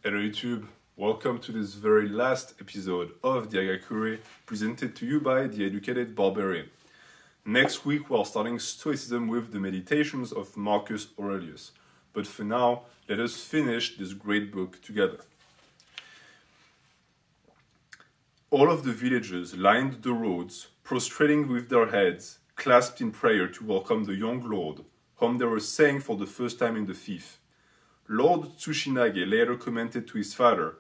Hello YouTube, welcome to this very last episode of the Hagakure presented to you by the Educated Barbarian. Next week we are starting Stoicism with the Meditations of Marcus Aurelius. But for now, let us finish this great book together. All of the villagers lined the roads, prostrating with their heads, clasped in prayer to welcome the young lord, whom they were saying for the first time in the fief. Lord Tsushinage later commented to his father,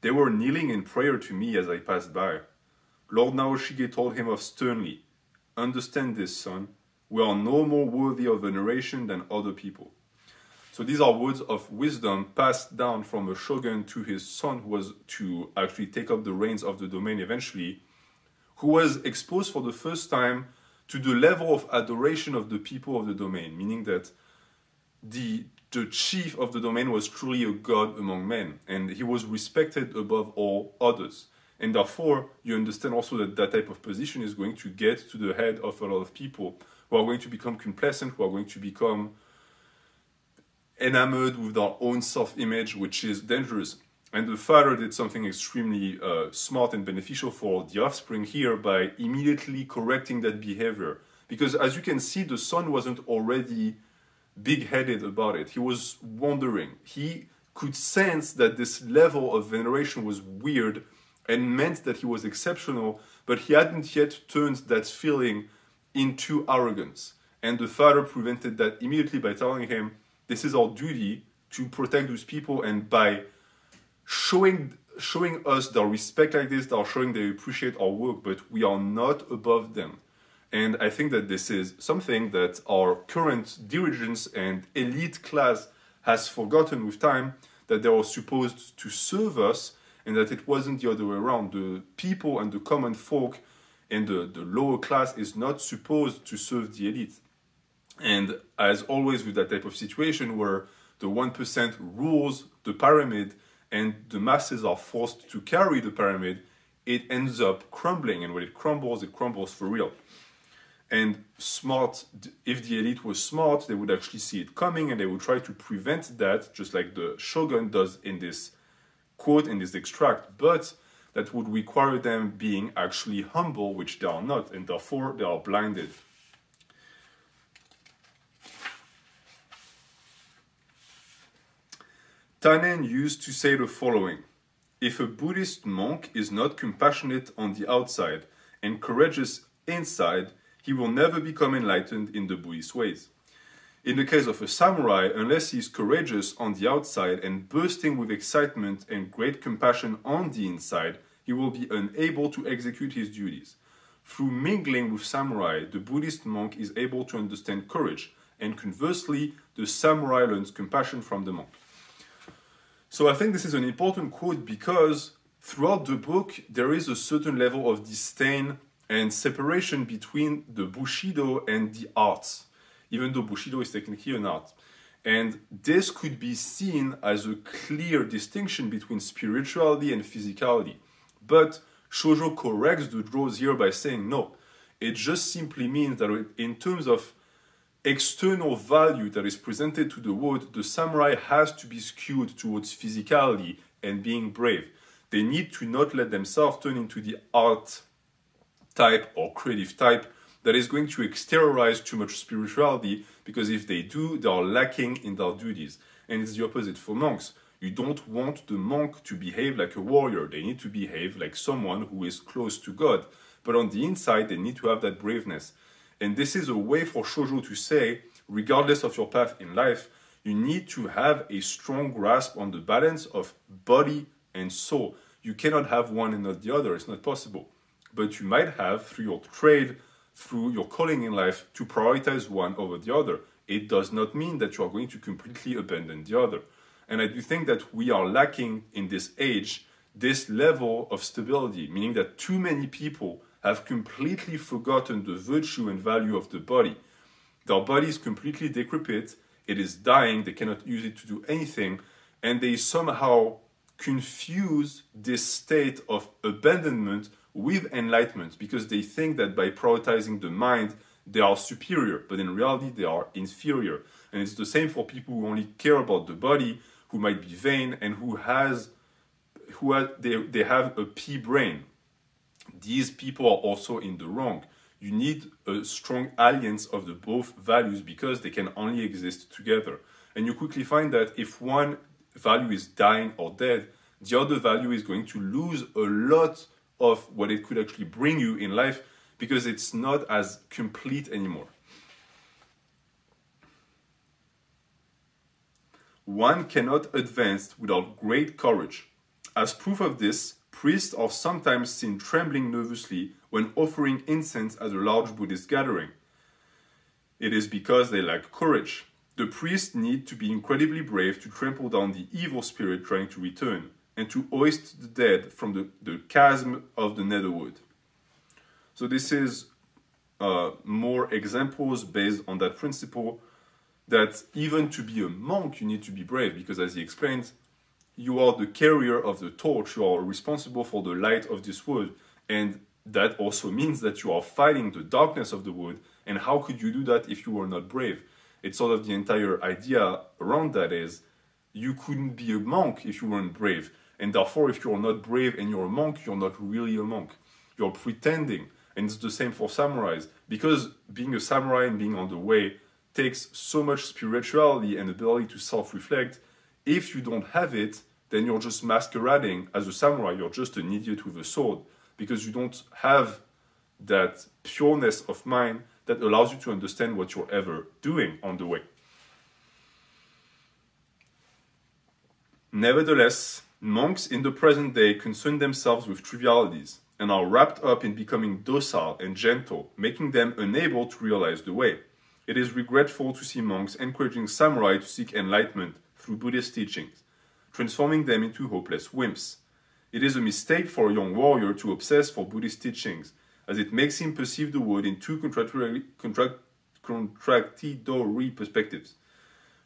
"They were kneeling in prayer to me as I passed by." Lord Naoshige told him of sternly, "Understand this, son, we are no more worthy of veneration than other people." So these are words of wisdom passed down from a shogun to his son, who was to actually take up the reins of the domain eventually, who was exposed for the first time to the level of adoration of the people of the domain, meaning that the chief of the domain was truly a god among men, and he was respected above all others. And therefore, you understand also that that type of position is going to get to the head of a lot of people who are going to become complacent, who are going to become enamored with their own self-image, which is dangerous. And the father did something extremely smart and beneficial for the offspring here by immediately correcting that behavior. Because as you can see, the son wasn't already big-headed about it. He was wondering. He could sense that this level of veneration was weird and meant that he was exceptional, but he hadn't yet turned that feeling into arrogance. And the father prevented that immediately by telling him, this is our duty to protect those people, and by showing us their respect like this, they are showing they appreciate our work, but we are not above them. And I think that this is something that our current dirigents and elite class has forgotten with time, that they were supposed to serve us, and that it wasn't the other way around. The people and the common folk and the lower class is not supposed to serve the elite. And as always with that type of situation where the 1% rules the pyramid and the masses are forced to carry the pyramid, it ends up crumbling. And when it crumbles for real. And smart, if the elite was smart, they would actually see it coming and they would try to prevent that, just like the shogun does in this quote, in this extract. But that would require them being actually humble, which they are not, and therefore they are blinded. Tannen used to say the following: if a Buddhist monk is not compassionate on the outside and courageous inside, he will never become enlightened in the Buddhist ways. In the case of a samurai, unless he is courageous on the outside and bursting with excitement and great compassion on the inside, he will be unable to execute his duties. Through mingling with samurai, the Buddhist monk is able to understand courage, and conversely, the samurai learns compassion from the monk. So I think this is an important quote because throughout the book, there is a certain level of disdain and separation between the Bushido and the arts, even though Bushido is technically an art. And this could be seen as a clear distinction between spirituality and physicality. But Shoujo corrects the draws here by saying, no, it just simply means that in terms of external value that is presented to the world, the samurai has to be skewed towards physicality and being brave. They need to not let themselves turn into the art type or creative type that is going to exteriorize too much spirituality, because if they do, they are lacking in their duties. And it's the opposite for monks. You don't want the monk to behave like a warrior. They need to behave like someone who is close to God. But on the inside, they need to have that braveness. And this is a way for Shoujo to say, regardless of your path in life, you need to have a strong grasp on the balance of body and soul. You cannot have one and not the other. It's not possible. But you might have, through your trade, through your calling in life, to prioritize one over the other. It does not mean that you are going to completely abandon the other. And I do think that we are lacking in this age this level of stability, meaning that too many people have completely forgotten the virtue and value of the body. Their body is completely decrepit, it is dying, they cannot use it to do anything, and they somehow confuse this state of abandonment with enlightenment, because they think that by prioritizing the mind, they are superior, but in reality, they are inferior. And it's the same for people who only care about the body, who might be vain, and they have a pea brain. These people are also in the wrong. You need a strong alliance of the both values because they can only exist together. And you quickly find that if one value is dying or dead, the other value is going to lose a lot of what it could actually bring you in life because it's not as complete anymore. One cannot advance without great courage. As proof of this, priests are sometimes seen trembling nervously when offering incense at a large Buddhist gathering. It is because they lack courage. The priests need to be incredibly brave to trample down the evil spirit trying to return, and to hoist the dead from the chasm of the netherworld. So this is more examples based on that principle that even to be a monk, you need to be brave, because as he explains, you are the carrier of the torch, you are responsible for the light of this world, and that also means that you are fighting the darkness of the world, and how could you do that if you were not brave? It's sort of the entire idea around that is, you couldn't be a monk if you weren't brave, and therefore if you're not brave and you're a monk, you're not really a monk. You're pretending, and it's the same for samurais, because being a samurai and being on the way takes so much spirituality and ability to self-reflect. If you don't have it, then you're just masquerading as a samurai. You're just an idiot with a sword because you don't have that pureness of mind that allows you to understand what you're ever doing on the way. Nevertheless, monks in the present day concern themselves with trivialities and are wrapped up in becoming docile and gentle, making them unable to realize the way. It is regretful to see monks encouraging samurai to seek enlightenment through Buddhist teachings, transforming them into hopeless wimps. It is a mistake for a young warrior to obsess for Buddhist teachings, as it makes him perceive the world in two contradictory perspectives.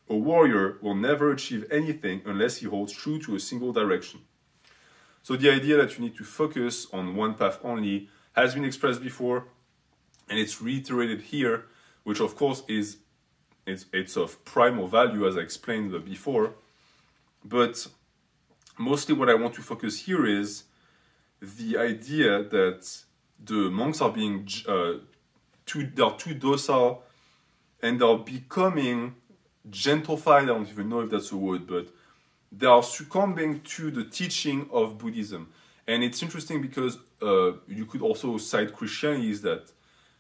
A warrior will never achieve anything unless he holds true to a single direction. So the idea that you need to focus on one path only has been expressed before, and it's reiterated here, which of course it's of primal value, as I explained before. But mostly what I want to focus here is the idea that the monks are being too docile, and they're becoming gentrified. I don't even know if that's a word, but they are succumbing to the teaching of Buddhism. And it's interesting because you could also cite Christianity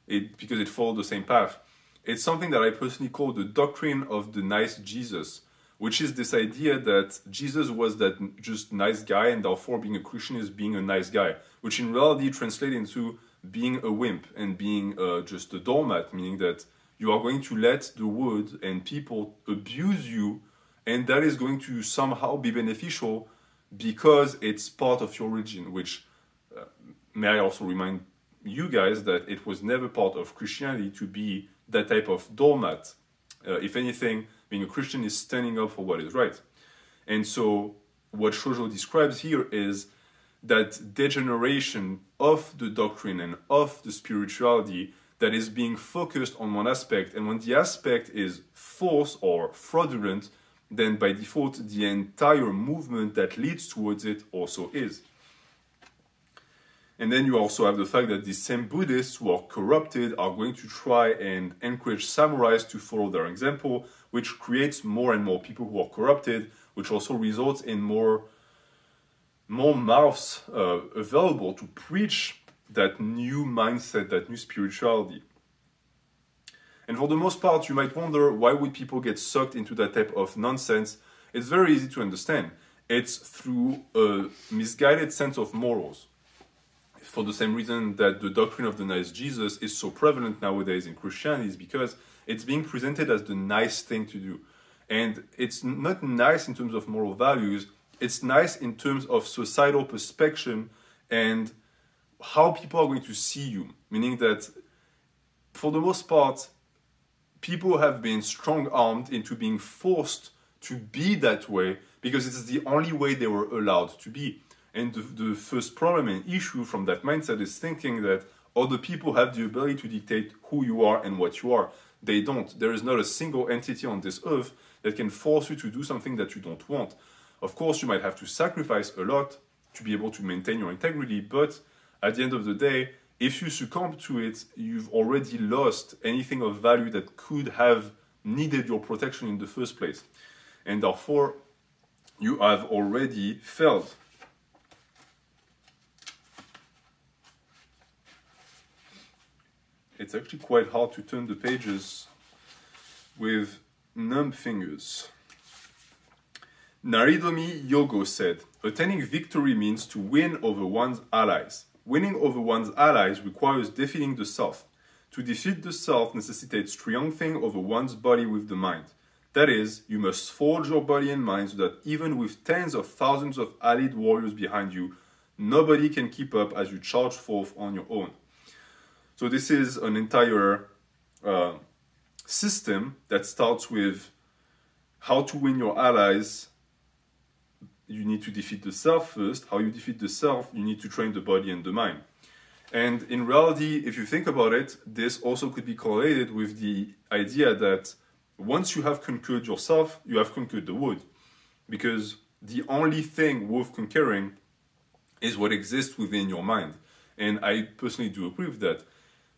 because it followed the same path. It's something that I personally call the doctrine of the nice Jesus, which is this idea that Jesus was that just nice guy, and therefore being a Christian is being a nice guy, which in reality translates into being a wimp and being just a doormat, meaning that you are going to let the world and people abuse you, and that is going to somehow be beneficial because it's part of your religion, which may I also remind you guys that it was never part of Christianity to be that type of doormat. If anything, being a Christian is standing up for what is right. And so what Shoujo describes here is that degeneration of the doctrine and of the spirituality that is being focused on one aspect, and when the aspect is false or fraudulent, then by default the entire movement that leads towards it also is. And then you also have the fact that these same Buddhists who are corrupted are going to try and encourage samurais to follow their example, which creates more and more people who are corrupted, which also results in more mouths available to preach that new mindset, that new spirituality. And for the most part, you might wonder, why would people get sucked into that type of nonsense? It's very easy to understand. It's through a misguided sense of morals. For the same reason that the doctrine of the nice Jesus is so prevalent nowadays in Christianity, is because it's being presented as the nice thing to do. And it's not nice in terms of moral values, it's nice in terms of societal perception and how people are going to see you. Meaning that, for the most part, people have been strong-armed into being forced to be that way because it's the only way they were allowed to be. And the first problem and issue from that mindset is thinking that other people have the ability to dictate who you are and what you are. They don't. There is not a single entity on this earth that can force you to do something that you don't want. Of course, you might have to sacrifice a lot to be able to maintain your integrity, but at the end of the day, if you succumb to it, you've already lost anything of value that could have needed your protection in the first place. And therefore, you have already failed. It's actually quite hard to turn the pages with numb fingers. Naridomi Yogo said, attaining victory means to win over one's allies. Winning over one's allies requires defeating the self. To defeat the self necessitates triumphing over one's body with the mind. That is, you must forge your body and mind so that even with tens of thousands of allied warriors behind you, nobody can keep up as you charge forth on your own. So this is an entire system that starts with how to win your allies. You need to defeat the self first. How you defeat the self, you need to train the body and the mind. And in reality, if you think about it, this also could be correlated with the idea that once you have conquered yourself, you have conquered the world. Because the only thing worth conquering is what exists within your mind. And I personally do agree with that.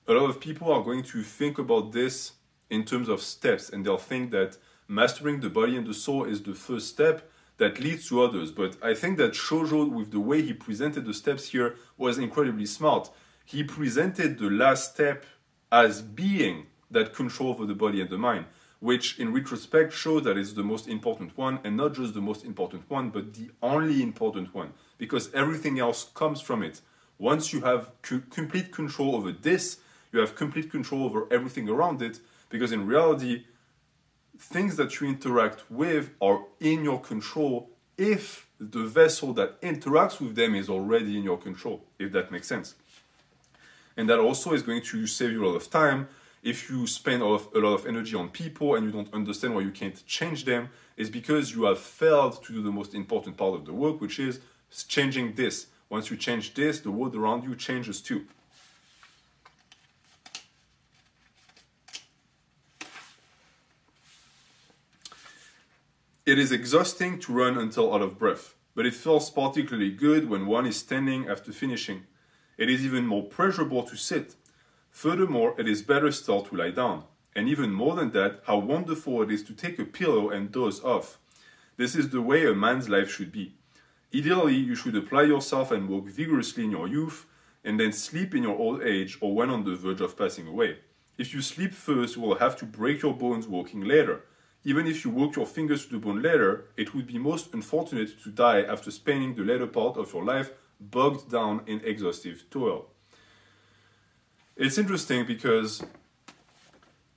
A lot of people are going to think about this in terms of steps, and they'll think that mastering the body and the soul is the first step that leads to others. But I think that Shoujo, with the way he presented the steps here, was incredibly smart. He presented the last step as being that control over the body and the mind, which in retrospect shows that it's the most important one, and not just the most important one, but the only important one, because everything else comes from it. Once you have complete control over this, you have complete control over everything around it, because in reality, things that you interact with are in your control if the vessel that interacts with them is already in your control, if that makes sense. And that also is going to save you a lot of time. If you spend a lot of energy on people and you don't understand why you can't change them, it's because you have failed to do the most important part of the work, which is changing this. Once you change this, the world around you changes too. It is exhausting to run until out of breath, but it feels particularly good when one is standing after finishing. It is even more pleasurable to sit. Furthermore, it is better still to lie down. And even more than that, how wonderful it is to take a pillow and doze off. This is the way a man's life should be. Ideally, you should apply yourself and work vigorously in your youth, and then sleep in your old age or when on the verge of passing away. If you sleep first, you will have to break your bones working later. Even if you work your fingers to the bone later, it would be most unfortunate to die after spending the later part of your life bogged down in exhaustive toil. It's interesting because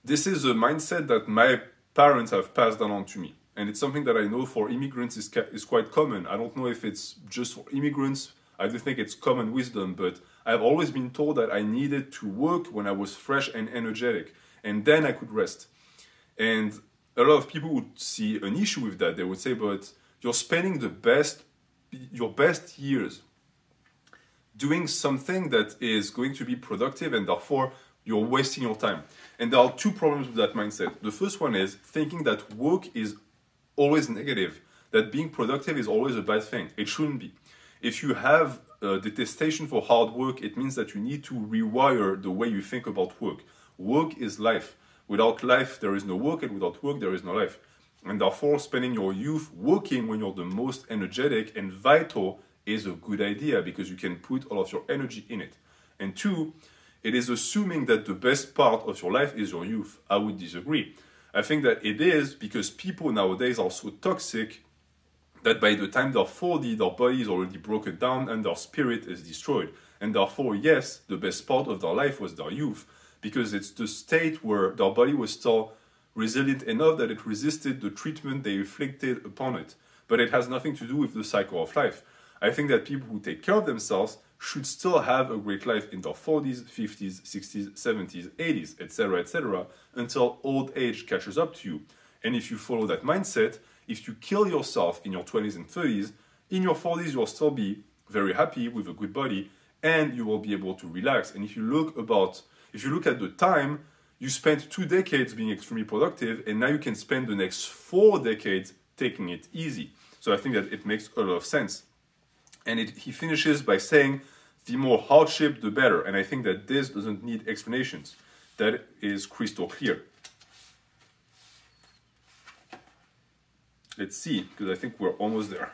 this is a mindset that my parents have passed down on to me. And it's something that I know for immigrants is quite common. I don't know if it's just for immigrants. I do think it's common wisdom, but I've always been told that I needed to work when I was fresh and energetic, and then I could rest. And a lot of people would see an issue with that. They would say, but you're spending your best years doing something that is going to be productive, and therefore you're wasting your time. And there are two problems with that mindset. The first one is thinking that work is always negative, that being productive is always a bad thing. It shouldn't be. If you have a detestation for hard work, it means that you need to rewire the way you think about work. Work is life. Without life, there is no work, and without work, there is no life. And therefore, spending your youth working when you're the most energetic and vital is a good idea, because you can put all of your energy in it. And two, it is assuming that the best part of your life is your youth. I would disagree. I think that it is because people nowadays are so toxic that by the time they're 40, their body is already broken down and their spirit is destroyed. And therefore, yes, the best part of their life was their youth, because it's the state where their body was still resilient enough that it resisted the treatment they inflicted upon it. But it has nothing to do with the cycle of life. I think that people who take care of themselves should still have a great life in their 40s, 50s, 60s, 70s, 80s, etc., until old age catches up to you. And if you follow that mindset, if you kill yourself in your 20s and 30s, in your 40s you'll still be very happy with a good body, and you will be able to relax. And if you look at the time, You spent 2 decades being extremely productive, and now you can spend the next 4 decades taking it easy. So I think that it makes a lot of sense. And he finishes by saying, the more hardship, the better. And I think that this doesn't need explanations. That is crystal clear. Let's see, because I think we're almost there.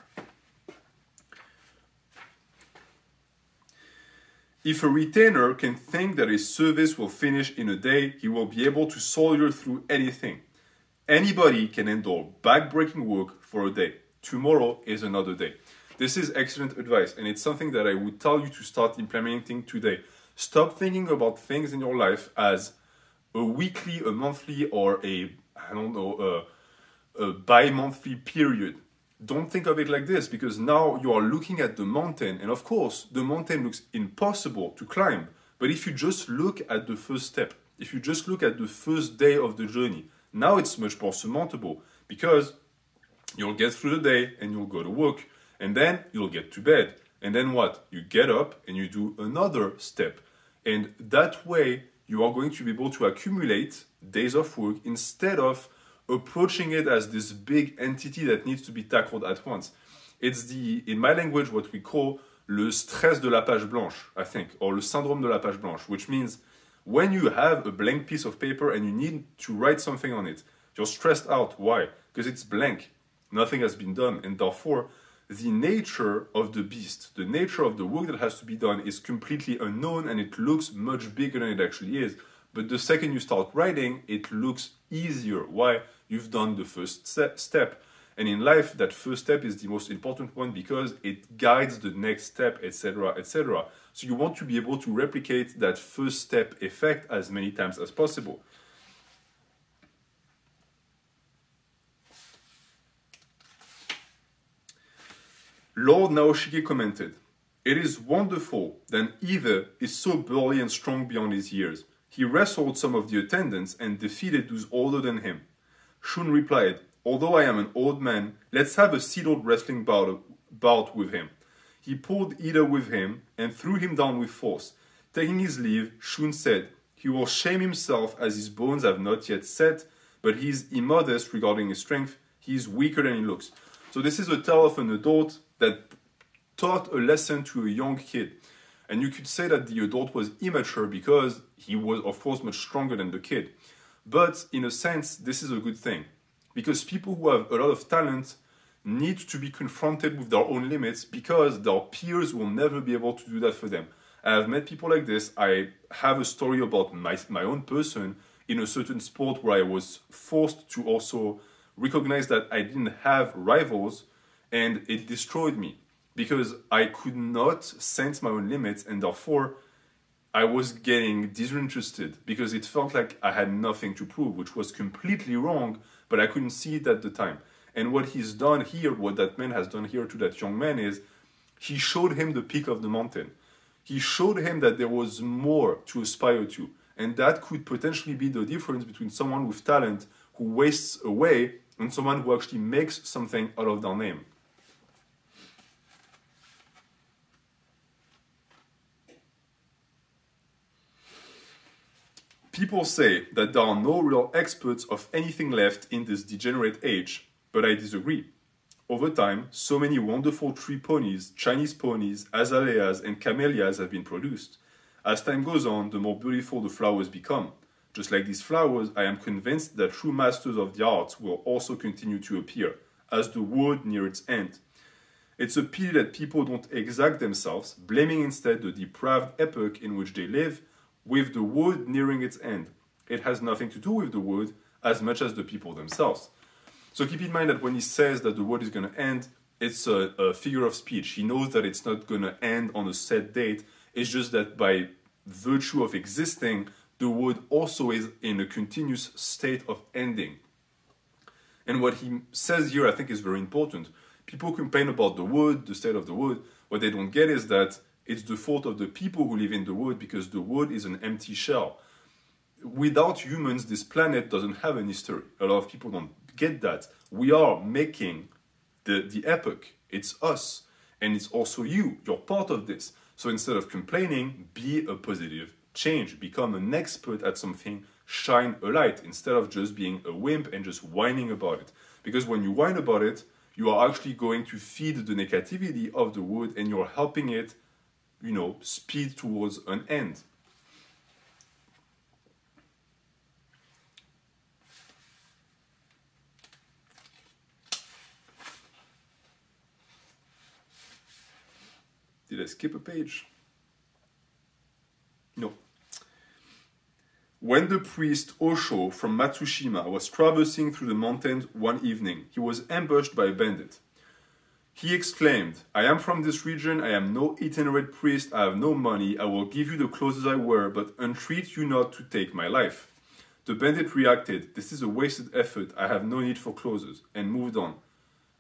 If a retainer can think that his service will finish in a day, he will be able to soldier through anything. Anybody can endure backbreaking work for a day. Tomorrow is another day. This is excellent advice, and it's something that I would tell you to start implementing today. Stop thinking about things in your life as a weekly, a monthly, or a bi-monthly period. Don't think of it like this, because now you are looking at the mountain, and of course, the mountain looks impossible to climb. But if you just look at the first step, if you just look at the first day of the journey, now it's much more surmountable, because you'll get through the day and you'll go to work. And then you'll get to bed. And then what? You get up and you do another step. And that way, you are going to be able to accumulate days of work instead of approaching it as this big entity that needs to be tackled at once. It's in my language, what we call le stress de la page blanche, I think, or le syndrome de la page blanche, which means when you have a blank piece of paper and you need to write something on it, you're stressed out. Why? Because it's blank. Nothing has been done. And therefore, the nature of the beast, the nature of the work that has to be done is completely unknown, and it looks much bigger than it actually is. But the second you start writing, it looks easier. Why? You've done the first step. And in life, that first step is the most important one because it guides the next step, etc., etc. So you want to be able to replicate that first step effect as many times as possible. Lord Naoshige commented, "It is wonderful that either is so burly and strong beyond his years. He wrestled some of the attendants and defeated those older than him." Shun replied, "Although I am an old man, let's have a seated wrestling bout with him." He pulled Ida with him and threw him down with force. Taking his leave, Shun said, "He will shame himself as his bones have not yet set, but he is immodest regarding his strength. He is weaker than he looks." So this is a tale of an adult that taught a lesson to a young kid. And you could say that the adult was immature because he was, of course, much stronger than the kid. But in a sense, this is a good thing. Because people who have a lot of talent need to be confronted with their own limits because their peers will never be able to do that for them. I have met people like this. I have a story about my own person in a certain sport where I was forced to also recognize that I didn't have rivals, and it destroyed me because I could not sense my own limits, and therefore I was getting disinterested because it felt like I had nothing to prove, which was completely wrong, but I couldn't see it at the time. And what he's done here, what that man has done here to that young man is he showed him the peak of the mountain. He showed him that there was more to aspire to, and that could potentially be the difference between someone with talent who wastes away and someone who actually makes something out of their name. People say that there are no real experts of anything left in this degenerate age, but I disagree. Over time, so many wonderful tree ponies, Chinese ponies, azaleas, and camellias have been produced. As time goes on, the more beautiful the flowers become. Just like these flowers, I am convinced that true masters of the arts will also continue to appear, as the world near its end. It's a pity that people don't exact themselves, blaming instead the depraved epoch in which they live, with the world nearing its end. It has nothing to do with the world as much as the people themselves. So keep in mind that when he says that the world is going to end, it's a figure of speech. He knows that it's not going to end on a set date. It's just that by virtue of existing, the world also is in a continuous state of ending. And what he says here, I think, is very important. People complain about the world, the state of the world. What they don't get is that it's the fault of the people who live in the world because the world is an empty shell. Without humans, this planet doesn't have an history. A lot of people don't get that. We are making the epoch. It's us. And it's also you. You're part of this. So instead of complaining, be a positive change. Become an expert at something shine a light instead of just being a wimp and just whining about it. Because when you whine about it, you are actually going to feed the negativity of the wood and you're helping it, you know, speed towards an end. Did I skip a page? No. When the priest Osho from Matsushima was traversing through the mountains one evening, he was ambushed by a bandit. He exclaimed, "I am from this region, I am no itinerant priest, I have no money, I will give you the clothes I wear, but entreat you not to take my life." The bandit reacted, "This is a wasted effort, I have no need for clothes," and moved on.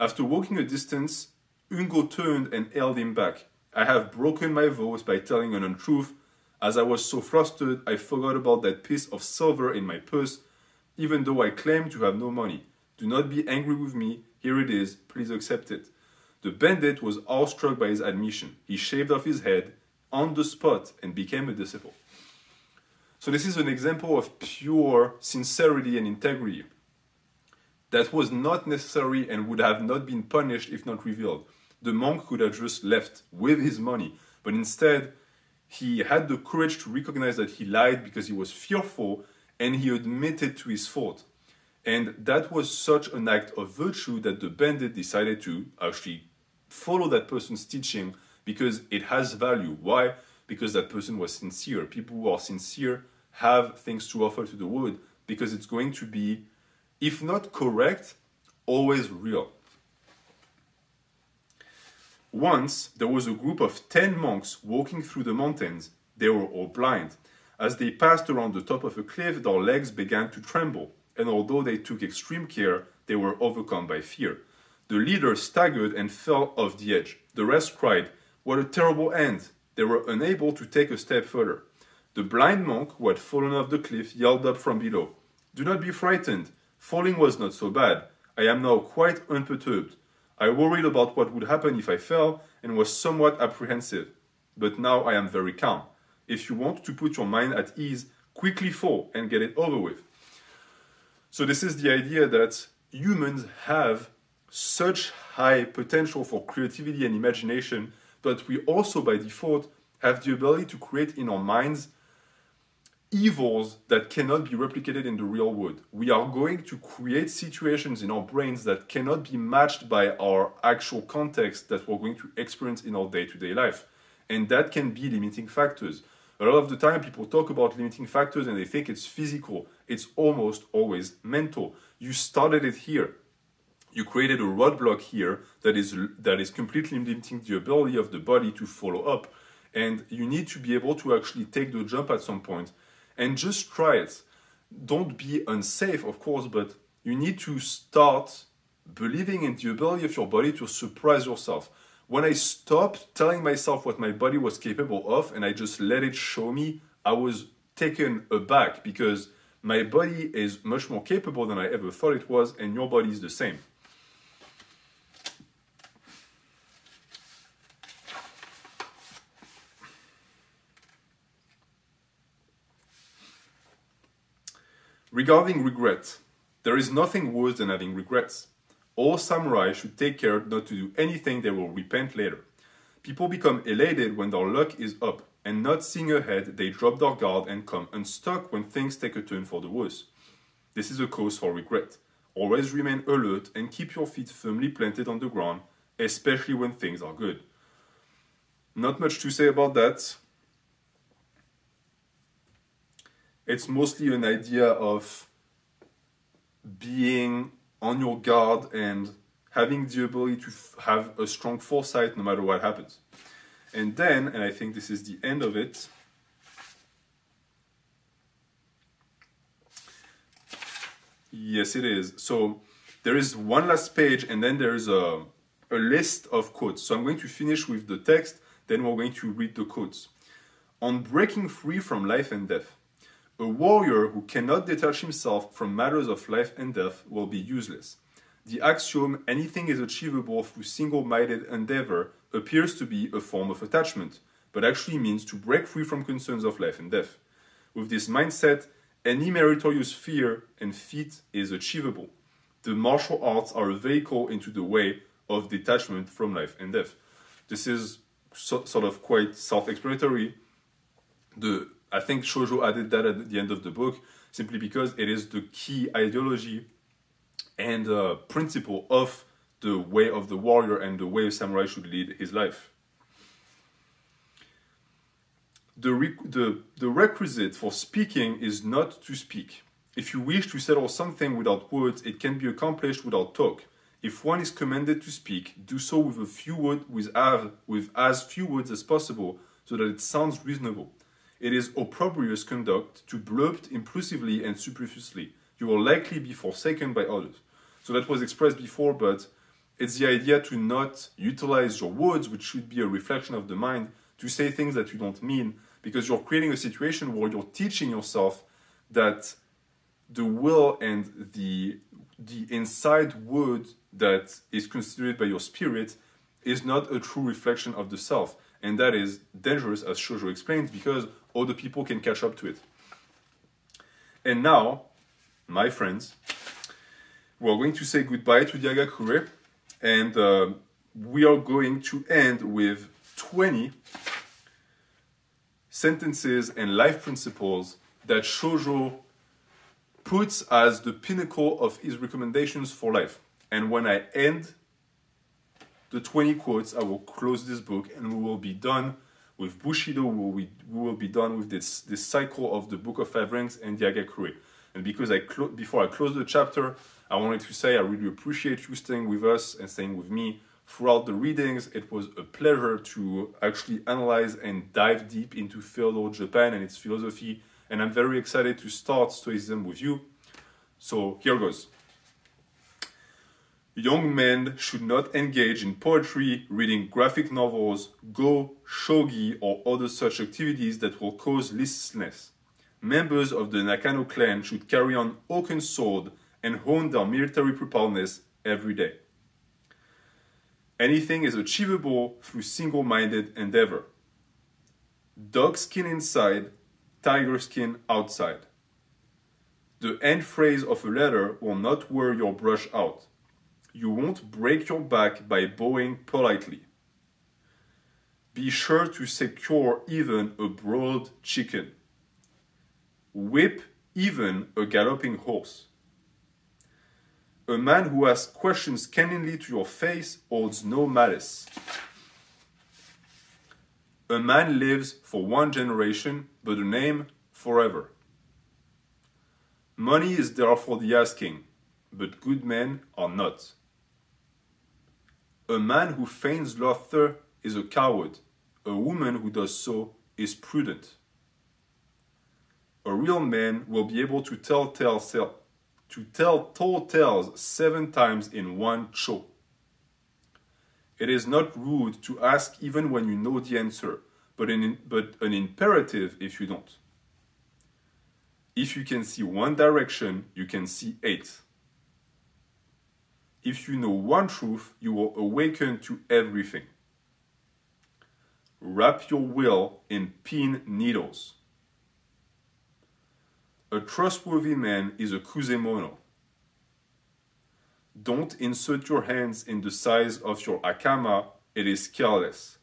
After walking a distance, Ungo turned and held him back. "I have broken my vows by telling an untruth. As I was so flustered, I forgot about that piece of silver in my purse, even though I claim to have no money. Do not be angry with me. Here it is. Please accept it." The bandit was awestruck by his admission. He shaved off his head on the spot and became a disciple. So this is an example of pure sincerity and integrity that was not necessary and would have not been punished if not revealed. The monk could have just left with his money, but instead, he had the courage to recognize that he lied because he was fearful, and he admitted to his fault. And that was such an act of virtue that the bandit decided to actually follow that person's teaching because it has value. Why? Because that person was sincere. People who are sincere have things to offer to the world because it's going to be, if not correct, always real. Once, there was a group of 10 monks walking through the mountains. They were all blind. As they passed around the top of a cliff, their legs began to tremble, and although they took extreme care, they were overcome by fear. The leader staggered and fell off the edge. The rest cried, "What a terrible end!" They were unable to take a step further. The blind monk, who had fallen off the cliff, yelled up from below, "Do not be frightened. Falling was not so bad. I am now quite unperturbed. I worried about what would happen if I fell and was somewhat apprehensive. But now I am very calm. If you want to put your mind at ease, quickly fall and get it over with." So this is the idea that humans have such high potential for creativity and imagination that we also by default have the ability to create in our minds evils that cannot be replicated in the real world. We are going to create situations in our brains that cannot be matched by our actual context that we're going to experience in our day-to-day life. And that can be limiting factors. A lot of the time people talk about limiting factors and they think it's physical. It's almost always mental. You started it here. You created a roadblock here that is completely limiting the ability of the body to follow up. And you need to be able to actually take the jump at some point and just try it. Don't be unsafe, of course, but you need to start believing in the ability of your body to surprise yourself. When I stopped telling myself what my body was capable of and I just let it show me, I was taken aback because my body is much more capable than I ever thought it was, and your body is the same. Regarding regret, there is nothing worse than having regrets. All samurai should take care not to do anything they will repent later. People become elated when their luck is up, and not seeing ahead, they drop their guard and come unstuck when things take a turn for the worse. This is a cause for regret. Always remain alert and keep your feet firmly planted on the ground, especially when things are good. Not much to say about that. It's mostly an idea of being on your guard and having the ability to have a strong foresight no matter what happens. And then, and I think this is the end of it, yes it is. So there is one last page and then there is a list of quotes. So I'm going to finish with the text, then we're going to read the quotes. On breaking free from life and death. A warrior who cannot detach himself from matters of life and death will be useless. The axiom, anything is achievable through single-minded endeavor, appears to be a form of attachment, but actually means to break free from concerns of life and death. With this mindset, Any meritorious fear and feat is achievable. The martial arts are a vehicle into the way of detachment from life and death. This is sort of quite self-explanatory. I think Shoujo added that at the end of the book simply because it is the key ideology and principle of the way of the warrior and the way a samurai should lead his life. The requisite for speaking is not to speak. If you wish to settle something without words, it can be accomplished without talk. If one is commanded to speak, do so with as few words as possible, so that it sounds reasonable. It is opprobrious conduct to blurt impulsively and superfluously. You will likely be forsaken by others. So that was expressed before, but it's the idea to not utilize your words, which should be a reflection of the mind, to say things that you don't mean, because you're creating a situation where you're teaching yourself that the will and the inside word that is considered by your spirit is not a true reflection of the self. And that is dangerous, as Shoujo explains, because other people can catch up to it. And now, my friends, we're going to say goodbye to the Hagakure, and we are going to end with 20 sentences and life principles that Shoujo puts as the pinnacle of his recommendations for life. And when I end the 20 quotes, I will close this book and we will be done with Bushido. We will be done with this cycle of the Book of Five Ranks and the Hagakure. And because before I close the chapter, I wanted to say I really appreciate you staying with us and staying with me throughout the readings. It was a pleasure to actually analyze and dive deep into feudal Japan and its philosophy. And I'm very excited to start Stoicism with you. So here goes. Young men should not engage in poetry, reading graphic novels, go, shogi, or other such activities that will cause listlessness. Members of the Nakano clan should carry on oaken sword and hone their military preparedness every day. Anything is achievable through single-minded endeavor. Dog skin inside, tiger skin outside. The end phrase of a letter will not wear your brush out. You won't break your back by bowing politely. Be sure to secure even a broiled chicken. Whip even a galloping horse. A man who asks questions candidly to your face holds no malice. A man lives for one generation, but a name forever. Money is there for the asking, but good men are not. A man who feigns laughter is a coward. A woman who does so is prudent. A real man will be able to tell tall tales 7 times in one cho. It is not rude to ask even when you know the answer, but an imperative if you don't. If you can see one direction, you can see 8. If you know one truth, you will awaken to everything. Wrap your will in pin needles. A trustworthy man is a kuzemono. Don't insert your hands in the size of your akama, it is careless.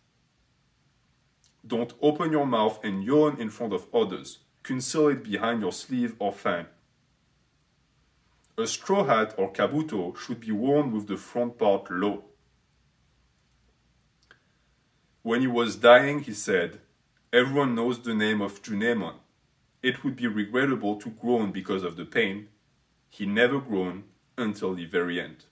Don't open your mouth and yawn in front of others. Conceal it behind your sleeve or fan. A straw hat or kabuto should be worn with the front part low. When he was dying, he said, "Everyone knows the name of Junemon. It would be regrettable to groan because of the pain." He never groaned until the very end.